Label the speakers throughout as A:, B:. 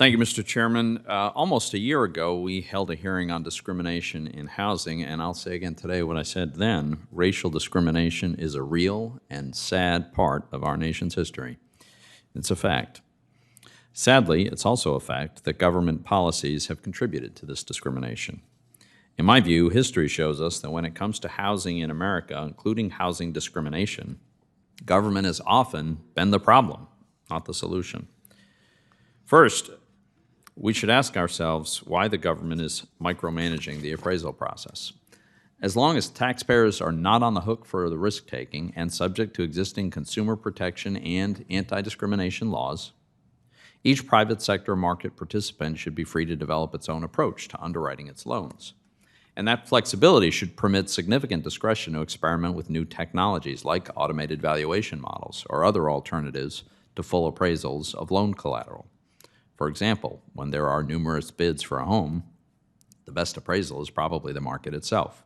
A: Thank you, Mr. Chairman. Almost a year ago, we held a hearing on discrimination in housing, and I'll say again today what I said then. Racial discrimination is a real and sad part of our nation's history. It's a fact. Sadly, it's also a fact that government policies have contributed to this discrimination. In my view, history shows us that when it comes to housing in America, including housing discrimination, government has often been the problem, not the solution. First, we should ask ourselves why the government is micromanaging the appraisal process. As long as taxpayers are not on the hook for the risk-taking and subject to existing consumer protection and anti-discrimination laws, each private sector market participant should be free to develop its own approach to underwriting its loans. And that flexibility should permit significant discretion to experiment with new technologies like automated valuation models or other alternatives to full appraisals of loan collateral. For example, when there are numerous bids for a home, the best appraisal is probably the market itself.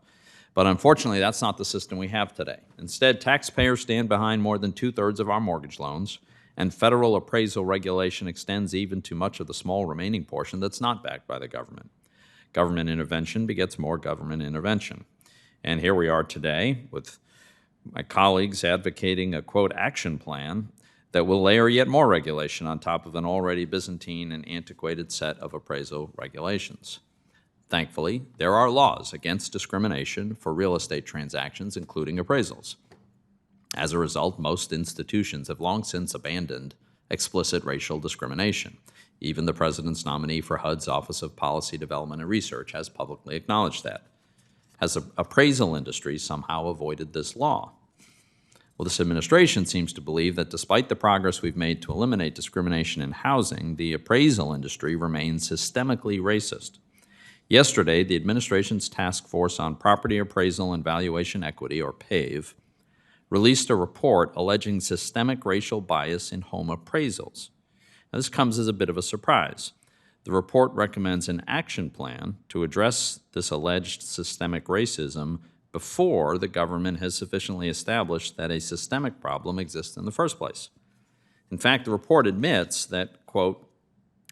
A: But unfortunately, that's not the system we have today. Instead, taxpayers stand behind more than 2/3 of our mortgage loans, and federal appraisal regulation extends even to much of the small remaining portion that's not backed by the government. Government intervention begets more government intervention. And here we are today with my colleagues advocating a, quote, action plan that will layer yet more regulation on top of an already Byzantine and antiquated set of appraisal regulations. Thankfully, there are laws against discrimination for real estate transactions, including appraisals. As a result, most institutions have long since abandoned explicit racial discrimination. Even the President's nominee for HUD's Office of Policy Development and Research has publicly acknowledged that. Has the appraisal industry somehow avoided this law? Well, this administration seems to believe that despite the progress we've made to eliminate discrimination in housing, the appraisal industry remains systemically racist. Yesterday, the administration's Task Force on Property Appraisal and Valuation Equity, or PAVE, released a report alleging systemic racial bias in home appraisals. Now, this comes as a bit of a surprise. The report recommends an action plan to address this alleged systemic racism before the government has sufficiently established that a systemic problem exists in the first place. In fact, the report admits that, quote,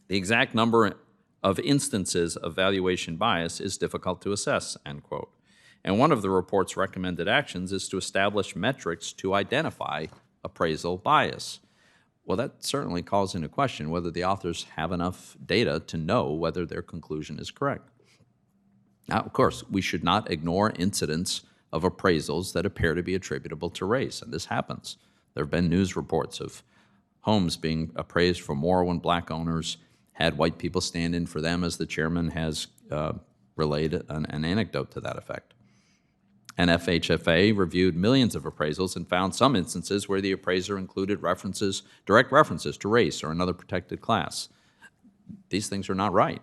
A: the exact number of instances of valuation bias is difficult to assess, end quote. And one of the report's recommended actions is to establish metrics to identify appraisal bias. Well, that certainly calls into question whether the authors have enough data to know whether their conclusion is correct. Now, of course, we should not ignore incidents of appraisals that appear to be attributable to race, and this happens. There have been news reports of homes being appraised for more when black owners had white people stand in for them, as the chairman has relayed an anecdote to that effect. And FHFA reviewed millions of appraisals and found some instances where the appraiser included direct references to race or another protected class. These things are not right.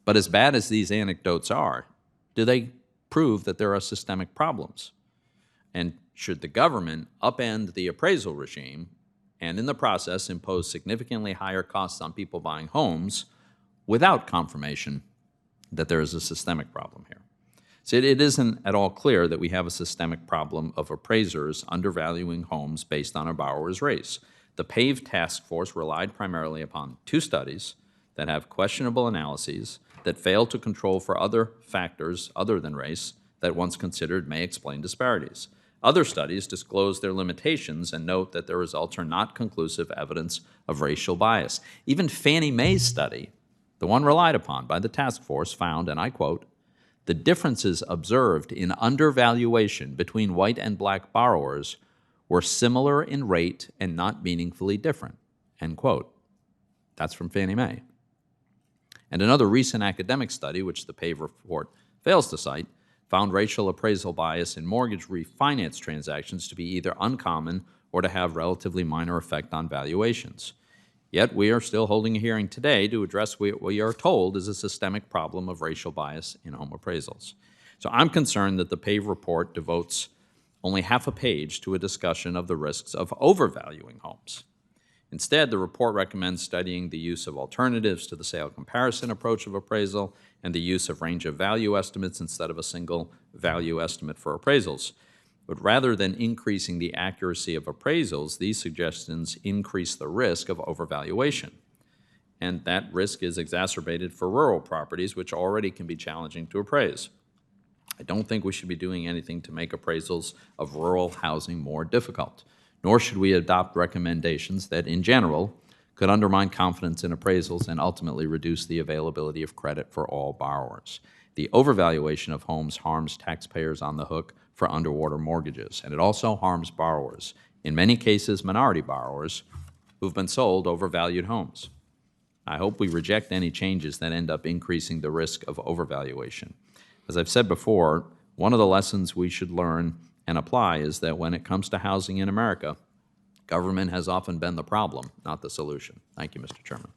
A: But as bad as these anecdotes are, do they prove that there are systemic problems? And should the government upend the appraisal regime and in the process impose significantly higher costs on people buying homes without confirmation that there is a systemic problem here? So it isn't at all clear that we have a systemic problem of appraisers undervaluing homes based on a borrower's race. The PAVE task force relied primarily upon 2 studies that have questionable analyses that fail to control for other factors other than race that once considered may explain disparities. Other studies disclose their limitations and note that their results are not conclusive evidence of racial bias. Even Fannie Mae's study, the one relied upon by the task force, found, and I quote, the differences observed in undervaluation between white and black borrowers were similar in rate and not meaningfully different, end quote. That's from Fannie Mae. And another recent academic study, which the PAVE report fails to cite, found racial appraisal bias in mortgage refinance transactions to be either uncommon or to have relatively minor effect on valuations. Yet we are still holding a hearing today to address what we are told is a systemic problem of racial bias in home appraisals. So I'm concerned that the PAVE report devotes only half a page to a discussion of the risks of overvaluing homes. Instead, the report recommends studying the use of alternatives to the sale comparison approach of appraisal and the use of range of value estimates instead of a single value estimate for appraisals. But rather than increasing the accuracy of appraisals, these suggestions increase the risk of overvaluation. and that risk is exacerbated for rural properties, which already can be challenging to appraise. I don't think we should be doing anything to make appraisals of rural housing more difficult, nor should we adopt recommendations that, in general, could undermine confidence in appraisals and ultimately reduce the availability of credit for all borrowers. The overvaluation of homes harms taxpayers on the hook for underwater mortgages, and it also harms borrowers, in many cases minority borrowers, who've been sold overvalued homes. I hope we reject any changes that end up increasing the risk of overvaluation. As I've said before, one of the lessons we should learn and apply is that when it comes to housing in America, government has often been the problem, not the solution. Thank you, Mr. Chairman.